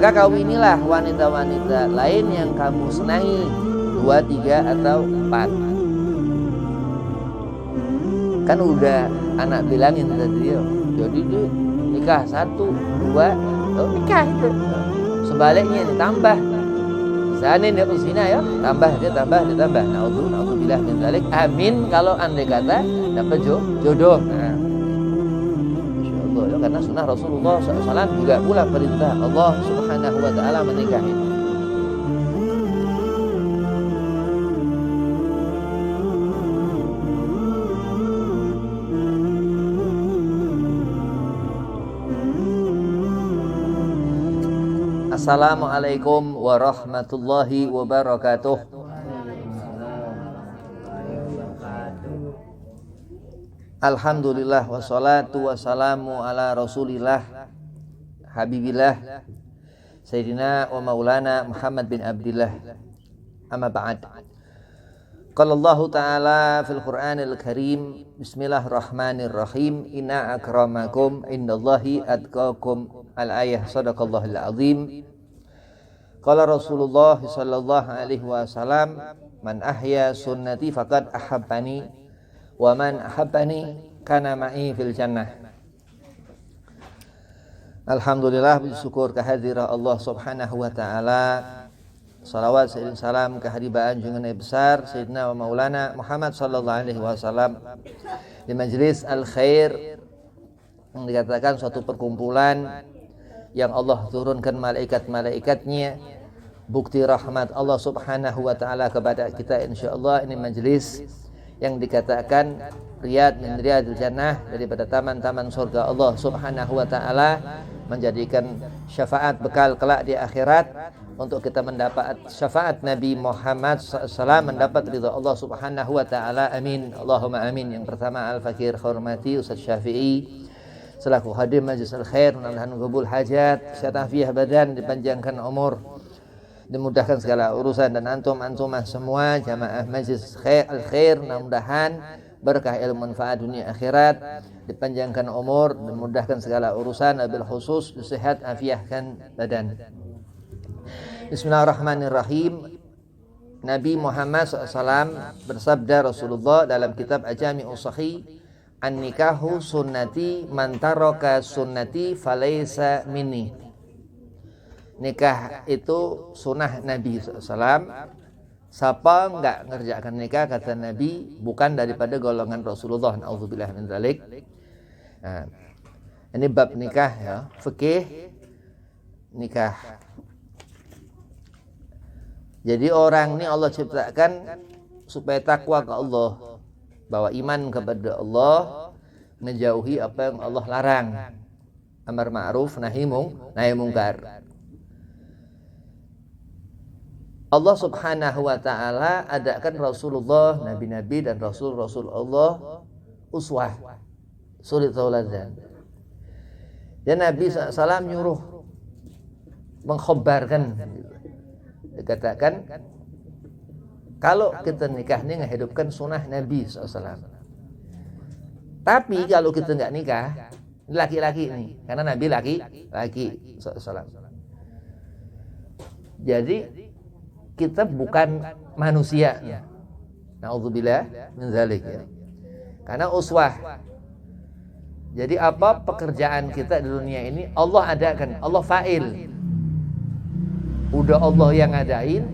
maka kawinilah wanita-wanita lain yang kamu senangi, 2, 3 atau 4. Kan udah anak bilangin tadi ya. Jadi itu nikah 1, 2, nikah itu. Sebaliknya ditambah. Misalnya dia zina ya, tambah. Naudzubillah min dzalik. Amin kalau andai kata dapat jodoh. Nah, insyaallah ya, karena sunnah Rasulullah SAW juga pula perintah Allah Subhanahu wa taala menikahi. Assalamualaikum warahmatullahi wabarakatuh. Alhamdulillah wassalatu wassalamu ala Rasulillah Habibillah Sayyidina wa Maulana Muhammad bin Abdillah. Amma ba'd. Qala Allah Ta'ala fil Qur'anil Karim, Bismillahirrahmanirrahim, Inna akramakum indallahi atqakum. Al-ayah, sadaqallahul azim. Qala Rasulullah sallallahu alaihi wasallam, man ahya sunnati faqad ahabbani wa man ahabbani kana ma'i fil jannah. Alhamdulillah, bersyukur kehadiran Allah Subhanahu wa taala. Salawat dan salam kehadiran junjungan Nabi besar Sayyidina wa Maulana Muhammad sallallahu alaihi wasallam di majlis al-khair yang dikatakan suatu perkumpulan yang Allah turunkan malaikat-malaikatnya, bukti rahmat Allah Subhanahu wa taala kepada kita. Insyaallah ini majlis yang dikatakan riyad min riyadil jannah, daripada taman-taman surga Allah Subhanahu wa taala, menjadikan syafaat bekal kelak di akhirat untuk kita mendapat syafaat Nabi Muhammad SAW, mendapat ridha Allah Subhanahu wa taala. Amin, Allahumma amin. Yang pertama al-fakir hormati Ustaz Syafi'i selaku hadim majlis al-khair, mudah-mudahan qabul hajat, syatafiah badan, dipanjangkan umur, dimudahkan segala urusan, dan antum-antumah semua jamaah majlis al-khair, mudah-mudahan berkah ilmu manfaat dunia akhirat, dipanjangkan umur, dimudahkan segala urusan, wabil khusus sehat afiahkan badan. Bismillahirrahmanirrahim. Nabi Muhammad SAW bersabda, Rasulullah dalam kitab Ajami'us Sahih, an-nikahu sunnati man taraka sunnati falaysa minni. Nikah itu sunnah Nabi SAW. Siapa enggak ngerjakan nikah, kata Nabi, bukan daripada golongan Rasulullah. Na'udzubillah min dzalik. Nah, ini bab nikah ya, fikih nikah. Jadi orang ini Allah ciptakan supaya takwa ke Allah, bahwa iman kepada Allah, menjauhi apa yang Allah larang, amar ma'ruf nahi mungkar. Allah Subhanahu wa taala adakan Rasulullah, nabi-nabi dan rasul-rasul Allah uswah, suri tauladan. Dan Nabi SAW nyuruh mengkhabarkan, dikatakan kalau kita nikah ini menghidupkan sunnah Nabi SAW. Tapi kalau kita nggak nikah, laki-laki ini, karena Nabi laki SAW. Jadi kita bukan manusia. Na'udzubillah min dzalik ya. Karena uswah. Jadi apa pekerjaan kita di dunia ini Allah adakan, Allah fa'il. Udah Allah yang ngadain,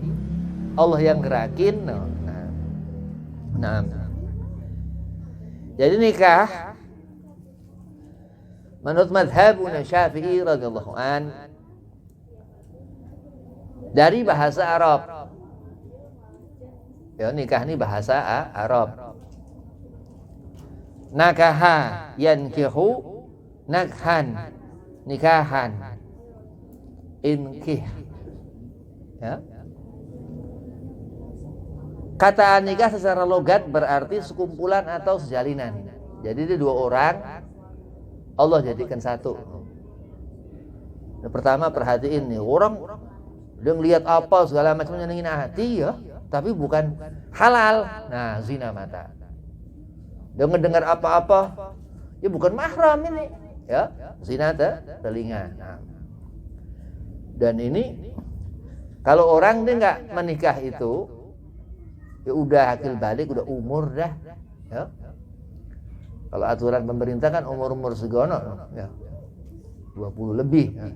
Allah yang gerakin. Nah. Jadi nikah menurut madhabuna Syafi'i radhiyallahu an, dari bahasa Arab. Ya, nikah ini bahasa Arab. Nakaha yankihu, nakhan, nikahan, inkih. Ya. Kata nikah secara logat berarti sekumpulan atau sejalinan. Jadi dua orang Allah jadikan satu. Yang pertama perhatiin nih, orang dia ngelihat apa segala macam nyenengin hati ya, tapi bukan halal. Nah, zina mata. Dia ngedengar apa-apa, ya bukan mahram ini, ya, zina telinga. Nah. Dan ini kalau orang dia nggak menikah itu, ya udah akil balik, udah umur dah. Ya. Kalau aturan pemerintah kan umur segono, ya. 20 lebih. Ya.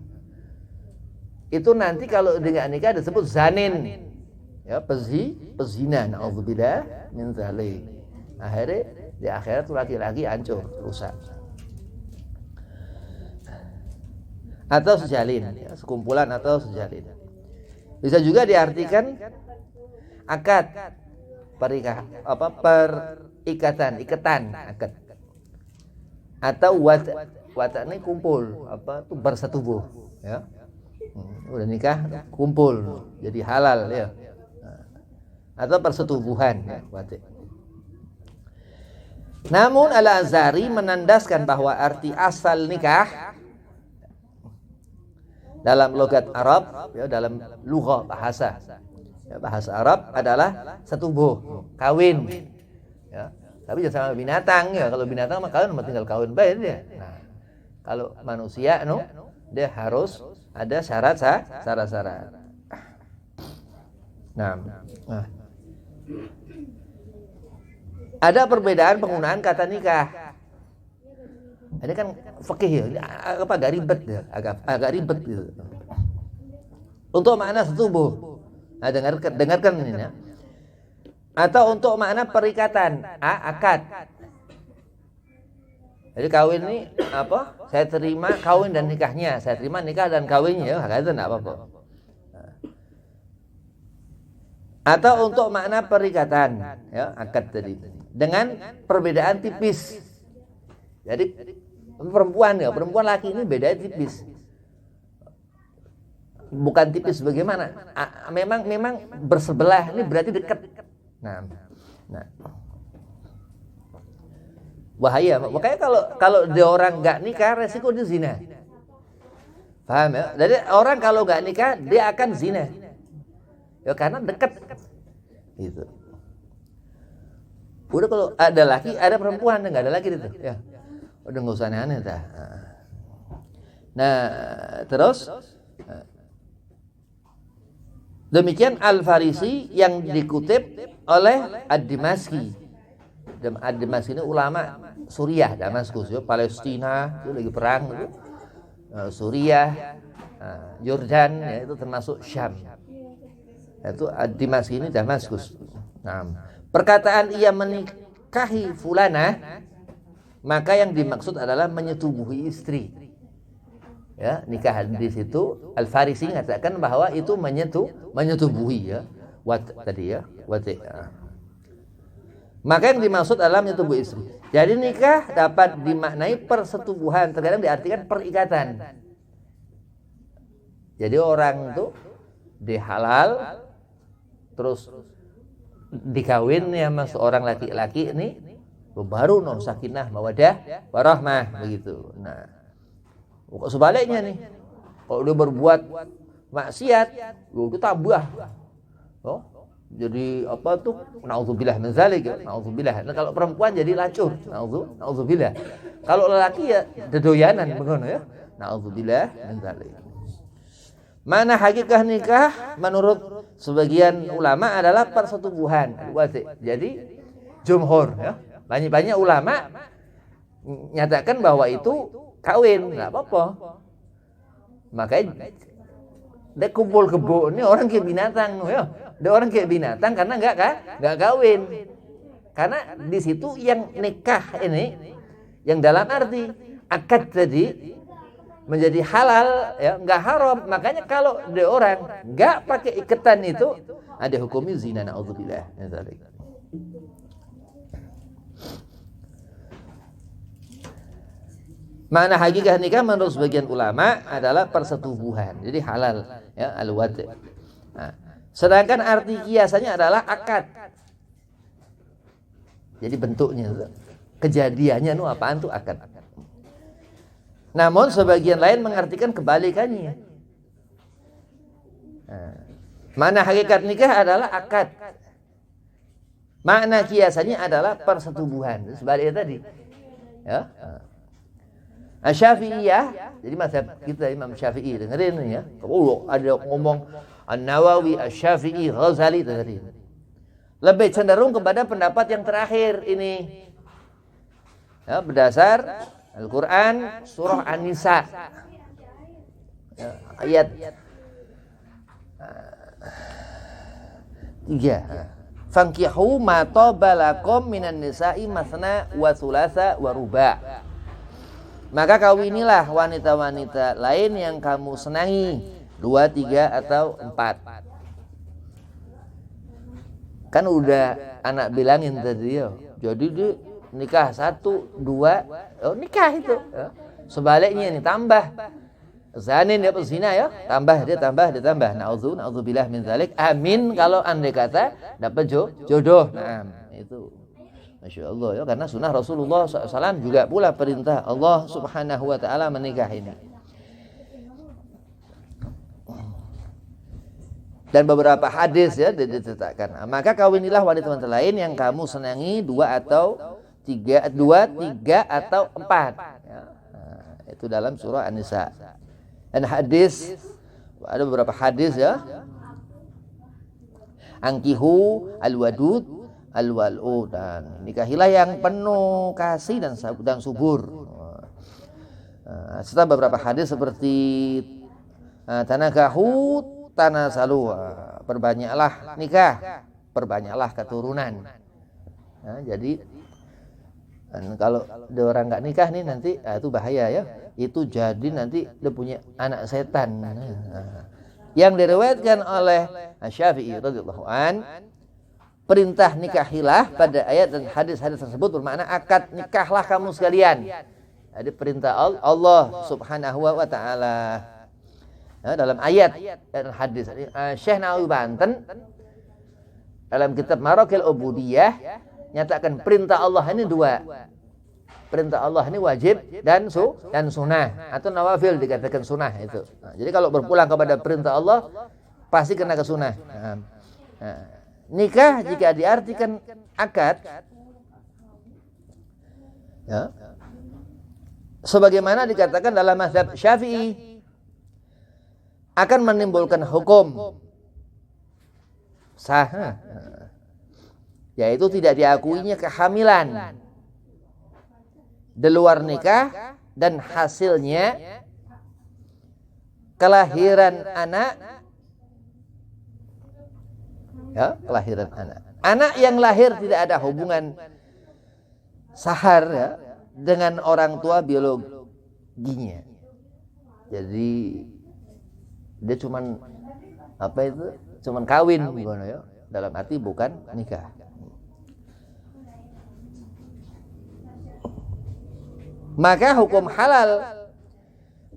Itu nanti kalau dia nggak nikah disebut zanin. Ya, pezina, na'udzubillah min dzalik. Akhirnya di akhirat tuh laki-laki hancur, rusak. Atau sejalin, ya, sekumpulan atau sejalin. Bisa juga diartikan akad, ikatan, akad. Atau wat ini kumpul, tuh bersetubuh, ya. Udah nikah, kumpul, jadi halal, ya. Atau persetubuhan, ya, wati. Namun Al-Azhari menandaskan bahwa arti asal nikah dalam logat Arab, ya, dalam lughah bahasa, ya, bahasa Arab adalah setubuh, kawin, ya. Tapi jangan sama binatang, ya. Kalau binatang mah kawin tinggal kawin bae dia. Nah, kalau manusia dia harus ada syarat-syarat. Nah, ada perbedaan penggunaan kata nikah. Ini kan fikih, ya, ini agak ribet, ya, agak ribet gitu. Untuk makna setubuh, nah, dengarkan ini, ya. Atau untuk makna perikatan, akad. Jadi kawin ini apa? Saya terima kawin dan nikahnya, saya terima nikah dan kawinnya, ya, kata enggak apa-apa. Atau untuk makna perikatan, ya, akad tadi. Dengan perbedaan tipis. Jadi perempuan laki ini beda tipis. Bukan tipis bagaimana? Memang bersebelah, ini berarti dekat. Nah. Bahaya. Makanya kalau dia orang nggak nikah, resiko dia zina. Paham, ya? Jadi orang kalau nggak nikah dia akan zina. Ya karena dekat. Gitu. Udah kalau ada laki, ada perempuan, nggak ada laki itu. Ya. Udah nggak usah aneh-aneh dah. Nah, terus demikian Al-Farisi yang dikutip oleh Ad-Dimashqi. Ad-Dimashqi ini ulama Suriah, Damaskus, ya, Palestina, itu lagi perang itu. Suriah, Yordan, ya, itu termasuk Syam. Itu Ad-Dimashqi ini Damaskus. Nah, perkataan ia menikahi fulana, maka yang dimaksud adalah menyetubuhi istri. Ya, nikah di situ Al-Farisi mengatakan bahwa itu menyetubuhi, ya. Tadi, ya, wati. Maka yang dimaksud adalah menyetubuhi istri. Jadi nikah dapat dimaknai persetubuhan, terkadang diartikan perikatan. Jadi orang itu dihalal terus dikawin ya sama seorang laki-laki ini, baru sakinah mawaddah warahmah begitu. Nah, sebaliknya nih, kalau dia berbuat maksiat, itu tabah. Oh, jadi apa tuh? Nauzubillah min zalik, ya. Nauzubillah. Nah, kalau perempuan jadi lacur. Nauzubillah. Kalau lelaki ya dedoyanan begono, ya. Nauzubillah min zalik. Mana hakikat nikah menurut sebagian ulama adalah persetubuhan. Jadi jumhur, ya. Banyak ulama nyatakan bahwa itu kawin, nggak apa-apa. Makanya dia kumpul kebo ini orang kayak binatang, ya. Dia orang kayak binatang karena nggak kawin. Karena di situ yang nikah ini, yang dalam arti akad tadi menjadi halal, ya, nggak haram. Makanya kalau dia orang nggak pakai ikatan itu, ada hukumnya zina, naudzubillah. Makna hakikat nikah menurut sebagian ulama adalah persetubuhan, jadi halal, ya, al-wad'. Nah, sedangkan arti kiasannya adalah akad. Jadi bentuknya, kejadiannya apaan tuh akad. Namun sebagian lain mengartikan kebalikannya. Nah, makna hakikat nikah adalah akad. Makna kiasannya adalah persetubuhan. Sebaliknya tadi. Ya. Asy-Syafi'iyah, jadi mazhab kita Imam Syafi'i, dengerin ya. Kalau ada ngomong An-Nawawi, Asy-Syafi'i, Ghazali, dengerin. Lebih cenderung kepada pendapat yang terakhir ini. Ya, berdasar Al-Qur'an surah An-Nisa. Ya, ayat 3. Fankihu ma tabalakum minan nisa'i masna wa thulatha wa ruba'. Maka kawinilah wanita-wanita lain yang kamu senangi, 2, 3 atau 4. Kan udah anak bilangin tadi ya. Jadi dia nikah 1, 2, nikah itu. Ya. Sebaliknya ini tambah. Zanin dia pezina ya, tambah. Na'udzubillah min dzalik. Amin kalau andai kata dapat jodoh. Nah, itu. Masya Allah ya, karena sunnah Rasulullah SAW juga pula perintah Allah Subhanahu wa Ta'ala menikah ini. Dan beberapa hadis ya ditetapkan. Maka kawinilah wanita-wanita lain yang kamu senangi 2, 3 atau 4. Ya. Nah, itu dalam surah An-Nisa. Dan hadis, ada beberapa hadis ya. Angkihu al-wadud al-wal'u, dan nikahilah yang penuh kasih dan subur. Serta beberapa hadis seperti tanakahu tanasalu, perbanyaklah nikah, perbanyaklah keturunan. Nah, jadi kalau ada orang nggak nikah nih nanti itu bahaya ya. Itu jadi nanti dia punya anak setan. Yang diriwayatkan oleh Syafi'i radhiyallahu an, perintah nikahilah pada ayat dan hadis-hadis tersebut bermakna akad nikahlah kamu sekalian. Jadi perintah Allah Subhanahu wa Ta'ala. Nah, dalam ayat dan hadis Syekh Nawawi Banten dalam kitab Maraqil Ubudiyah nyatakan perintah Allah ini 2. Perintah Allah ini wajib dan sunnah, atau nawafil dikatakan sunnah itu. Nah, jadi kalau berpulang kepada perintah Allah pasti kena ke sunnah. Nikah jika diartikan akad ya, sebagaimana dikatakan dalam mazhab Syafi'i, akan menimbulkan hukum sah, yaitu tidak diakuinya kehamilan di luar nikah dan hasilnya kelahiran anak. Ya, kelahiran anak yang lahir tidak ada hubungan sahar ya dengan orang tua biologinya. Jadi dia cuman cuman kawin gimana ya, dalam arti bukan nikah. Maka hukum halal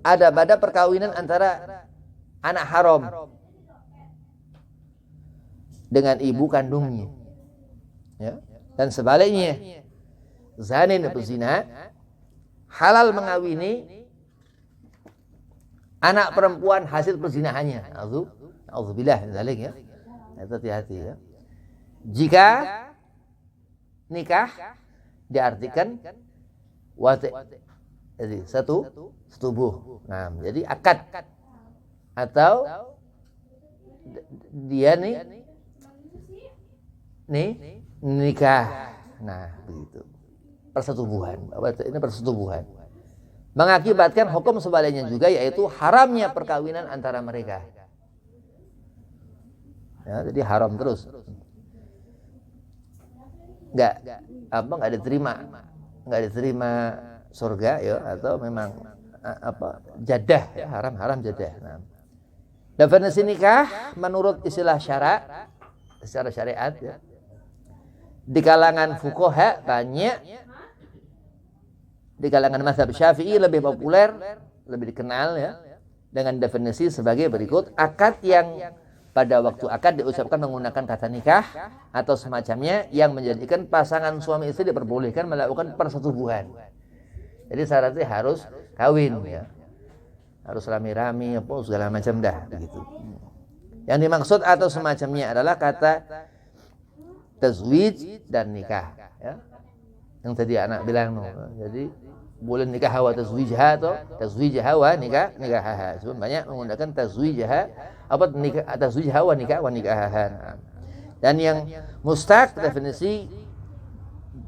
ada pada perkawinan antara anak haram dengan ibu kandungnya, ya. Dan sebaliknya, zanin berzina halal mengawini anak perempuan hasil perzinahannya. Auzubillah min dzalik ya. Hati-hati ya. Jika nikah diartikan wati, jadi setubuh. Nah, jadi akad atau dia nikah. Nah, begitu. Persetubuhan. Ini persetubuhan. Mengakibatkan hukum sebaliknya juga, yaitu haramnya perkawinan antara mereka. Ya, jadi haram terus. Enggak diterima surga ya, atau memang jadah ya, haram jadah. Nah. Definisi nikah menurut istilah secara syariat ya, di kalangan fuqaha banyak, di kalangan mazhab Syafi'i lebih populer, lebih dikenal ya, dengan definisi sebagai berikut: akad yang pada waktu akad diucapkan menggunakan kata nikah atau semacamnya yang menjadikan pasangan suami istri diperbolehkan melakukan persetubuhan. Jadi syaratnya harus kawin ya, harus rame-rame apa segala macam dah begitu. Yang dimaksud atau semacamnya adalah kata tazwij dan nikah ya. Yang tadi anak bilang no. Jadi boleh nikah wa tazwijha atau tazwijha wa nikahaha. Cuma banyak menggunakan tazwijha apa nikah tazwijha wa nikahaha. Dan yang mustaq definisi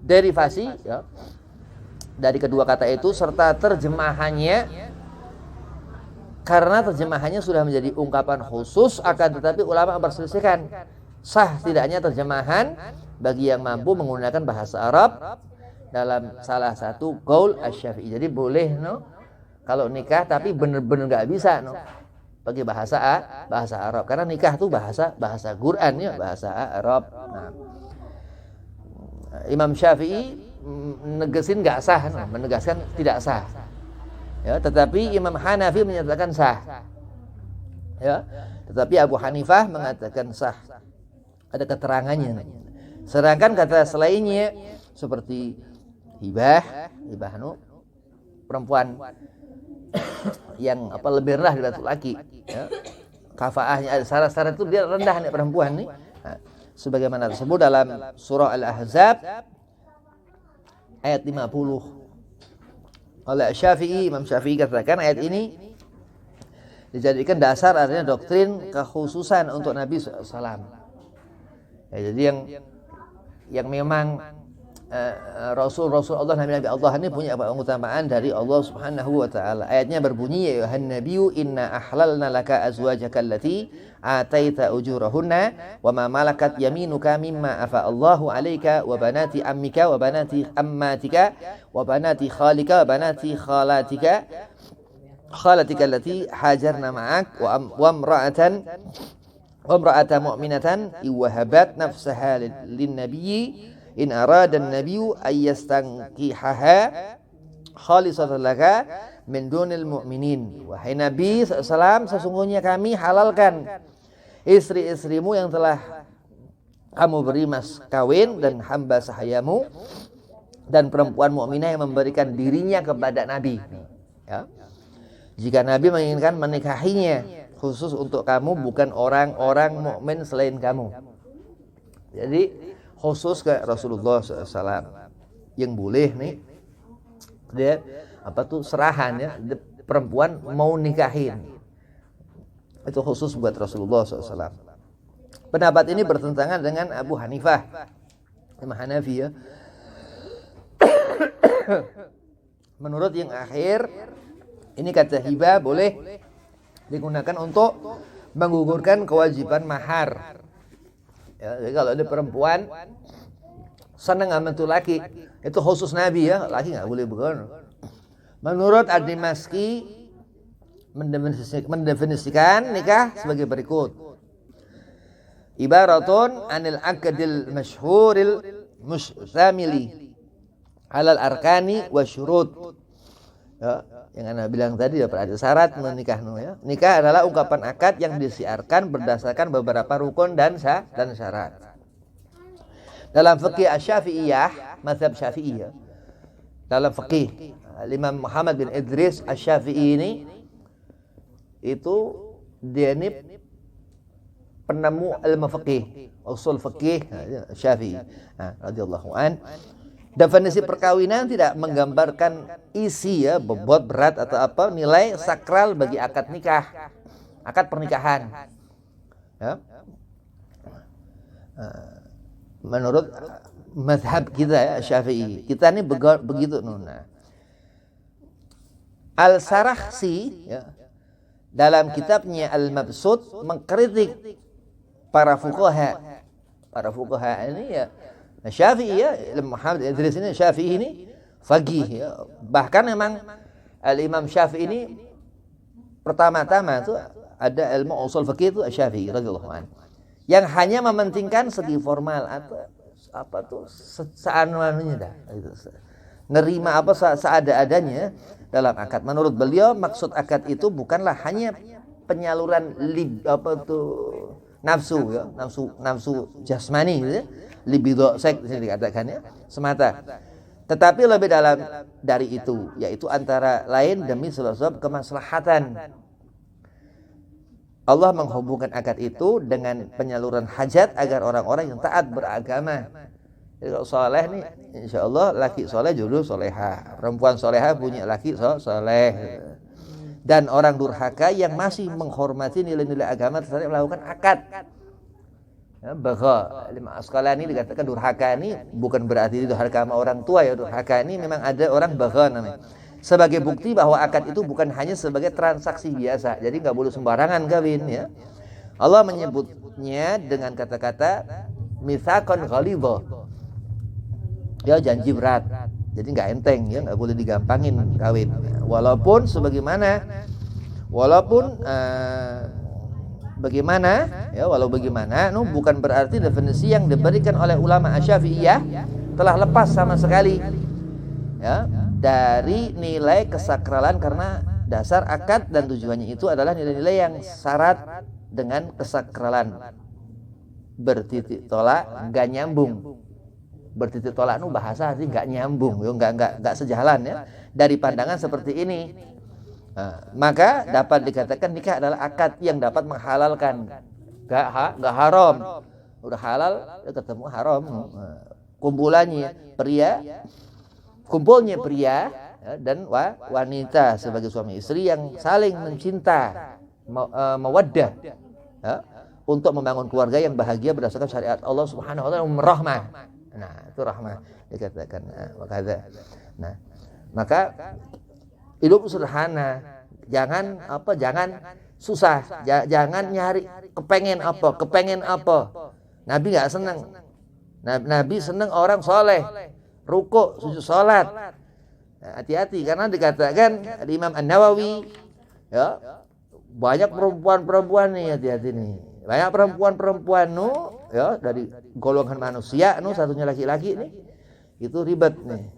derivasi ya, dari kedua kata itu serta terjemahannya, karena terjemahannya sudah menjadi ungkapan khusus, akan tetapi ulama berselisihkan sah tidaknya terjemahan bagi yang mampu menggunakan bahasa Arab dalam salah satu qaul Asy-Syafi'i. Jadi boleh no kalau nikah tapi benar-benar nggak bisa no pakai bahasa Arab, karena nikah tuh bahasa Quran ya, bahasa Arab. Nah, Imam Syafi'i menegaskan nggak sah, no, menegaskan tidak sah. Ya, tetapi Imam Hanafi menyatakan sah. Ya, tetapi Abu Hanifah mengatakan sah. Ada keterangannya. Sedangkan kata selainnya seperti hibah no, perempuan yang lebih rendah dari laki-laki, ya. Kafaahnya ada syarat-syarat itu dia rendah nih perempuan nih. Nah, sebagaimana tersebut dalam surah Al-Ahzab ayat 50. Oleh Syafi'i, Imam Syafi'i katakan ayat ini dijadikan dasar artinya doktrin kekhususan untuk Nabi SAW. Ya, jadi yang memang Rasul Allah, Nabi Allah ini punya keutamaan dari Allah Subhanahu wa taala. Ayatnya berbunyi, ya ayuhan nabiyyu inna ahlalna laka azwajaka allati ataita ujurahunna wa ma malakat yaminuka mimma afa Allahu 'alaika wa banati ammika wa banati ammatika wa banati khalika wa banati khalatika allati hajarna ma'ak wa imra'atan mu'minatan iwahabat nafsaha lin nabiyyi in aradan nabiyyu ayyastankihaha khalisatan laka min dunil mu'minin. Wahai Nabi SAW, sesungguhnya kami halalkan istri-istrimu yang telah kamu beri mas kawin dan hamba sahayamu dan perempuan mukminah yang memberikan dirinya kepada Nabi. Ya. Jika Nabi menginginkan menikahinya khusus untuk kamu, bukan orang-orang mukmin selain kamu. Jadi khusus ke Rasulullah SAW yang boleh nih dia serahan ya, perempuan mau nikahin itu khusus buat Rasulullah SAW. Pendapat ini bertentangan dengan Abu Hanifah, Imam Hanafi ya. Menurut yang akhir ini kata hibah boleh digunakan untuk menggugurkan kewajiban mahar. Ya, jadi kalau ada perempuan senang sama tuh laki, itu khusus Nabi ya, laki nggak boleh begitu. Menurut Ad-Dimashqi mendefinisikan nikah sebagai berikut. Ibaratun anil aqdil masyhuril mustamili alal arkani wa syurut. Ya, yang Anda bilang tadi ya, ada syarat menikah ya. Nikah adalah ungkapan akad yang disiarkan berdasarkan beberapa rukun dan syarat. Dalam fikih Asy-Syafi'iyah, mazhab Syafi'iyah, dalam fikih Imam Muhammad bin Idris Asy-Syafi'i ini itu dia ini penemu ilmu fikih, usul fikih Syafi'i radhiyallahu an. Definisi perkawinan tidak menggambarkan isi ya, bobot, berat atau apa, nilai sakral bagi akad nikah, akad pernikahan. Ya. Menurut mazhab kita ya Syafi'i, kita ini begitu nuna. Al-Sarakhsi ya, dalam kitabnya Al-Mabsut mengkritik para fuqaha. Para fuqaha ini ya Syafi'i ya, Muhammad Idris ini Syafi'i ini faqih ya. Bahkan memang Al-Imam Syafi'i ini pertama-tama itu ada ilmu usul fikih itu Syafi'i radhiyallahu anhu, yang hanya mementingkan segi formal atau apa tuh seadanya dah gitu. Nerima apa seada-adanya dalam akad. Menurut beliau maksud akad itu bukanlah hanya penyaluran nafsu ya, nafsu jasmani gitu ya. Libido seks dikatakan ya, semata. Tetapi lebih dalam dari itu, yaitu antara lain demi sebab kemaslahatan. Allah menghubungkan akad itu dengan penyaluran hajat agar orang-orang yang taat beragama Jadi kalau soleh nih, insya Allah laki soleh jodoh soleha, perempuan soleha punya laki soleh. Dan orang durhaka yang masih menghormati nilai-nilai agama terus melakukan akad. Ya, bagha. Imam Asqalani dikatakan durhaka ini bukan berarti durhaka sama orang tua ya. Durhaka ini memang ada orang bagha namanya. Sebagai bukti bahwa akad itu bukan hanya sebagai transaksi biasa. Jadi nggak boleh sembarangan kawin ya. Allah menyebutnya dengan kata-kata mitsaqan ghalidha. Ya janji berat. Jadi nggak enteng ya, nggak boleh digampangin kawin. Walaupun bagaimana, bukan berarti definisi yang diberikan oleh ulama Asy-Syafi'iyah telah lepas sama sekali ya dari nilai kesakralan, karena dasar akad dan tujuannya itu adalah nilai-nilai yang syarat dengan kesakralan. Bertitik tolak nggak nyambung. Bertitik tolak bahasa sih nggak nyambung, nggak sejalan ya dari pandangan seperti ini. Nah, maka dapat dikatakan nikah adalah akad yang dapat menghalalkan, nggak haram. Udah halal ya ketemu haram. Kumpulnya pria ya, dan wanita sebagai suami istri yang saling mencinta, mawaddah ya, untuk membangun keluarga yang bahagia berdasarkan syariat Allah Subhanahu wa taala, rahmah. Nah, itu rahmah dikatakan. Nah, maka hidup sederhana, jangan susah, jangan nyari kepengen apa. Nabi nggak senang. Nabi senang orang soleh, rukuk, sujud salat. Nah, hati-hati karena dikatakan Imam An-Nawawi ya, banyak perempuan nih, hati-hati nih. Banyak perempuan ya dari golongan manusia satunya laki-laki nih, itu ribet nih.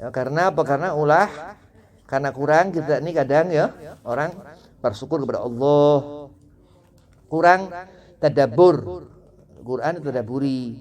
Ya, karena apa? Karena kurang kita nih kadang ya orang bersyukur kepada Allah, kurang tadabbur. Quran ditadaburi,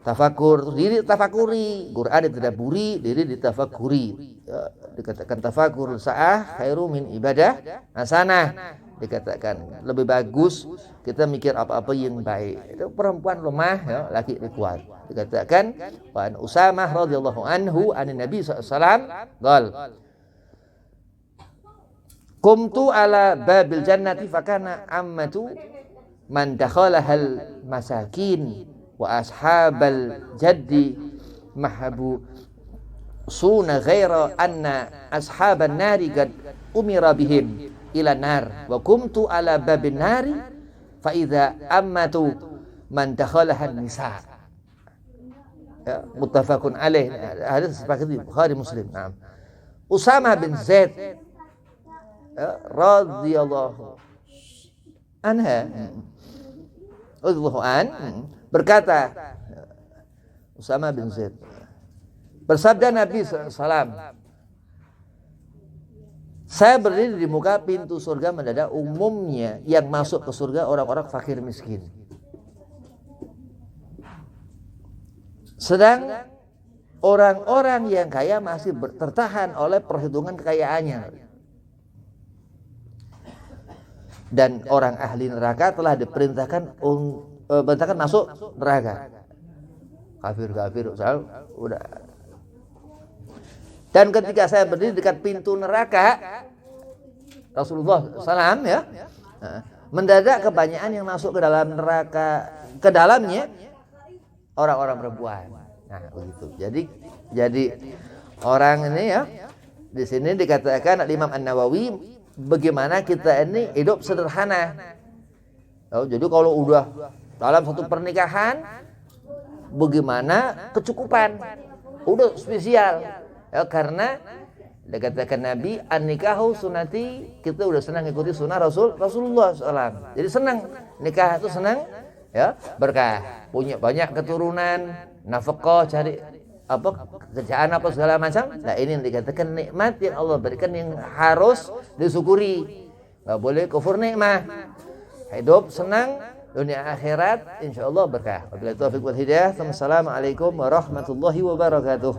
tafakur, diri tafakuri, Quran ditadaburi, diri ditafakuri. Ya, dikatakan tafakur sa'ah khairu min ibadah hasanah. Dikatakan lebih bagus kita mikir apa-apa yang baik. Itu perempuan lemah ya, laki kuat. Dikatakan wa an Usamah radhiyallahu anhu anin Nabi sallallahu alaihi wasallam qol qumtu ala babil jannati fakana ammatu man dakhalahal masakin wa ashabal jaddi mahabu suna ghaira anna ashaban nari qad umira bihim ila nar wa kumtu ala babin nari fa idza ammatu man dakhalaha nisa. Ya, muttafaqun alaih. Hadis sepakati Bukhari Muslim. Nah, Usamah bin Zaid ya, radhiyallahu berkata, Usamah bin Zaid bersabda Nabi SAW, saya berdiri di muka pintu surga mendadak, umumnya yang masuk ke surga orang-orang fakir miskin. Sedang orang-orang yang kaya masih tertahan oleh perhitungan kekayaannya. Dan orang ahli neraka telah diperintahkan masuk neraka. Kafir, udah. Dan ketika saya berdiri dekat pintu neraka, Rasulullah SAW ya, mendadak kebanyakan yang masuk ke dalam neraka, ke dalamnya orang-orang perempuan. Nah, begitu. Jadi orang ini ya, di sini dikatakan Imam An-Nawawi, bagaimana kita ini hidup sederhana. Jadi kalau udah dalam satu pernikahan, bagaimana kecukupan, udah spesial. Ya, karena dikatakan Nabi an-nikahu sunati, kita udah senang ikuti sunnah Rasulullah SAW. Jadi senang, nikah itu senang ya, berkah, punya banyak keturunan, nafkah, cari kerjaan apa segala macam. Nah, ini yang dikatakan nikmat yang Allah berikan yang harus disyukuri, nggak boleh kufur nikmat. Hidup senang dunia akhirat, insyaallah berkah. Wabillahi taufiq wal hidayah. Wassalamualaikum warahmatullahi wabarakatuh.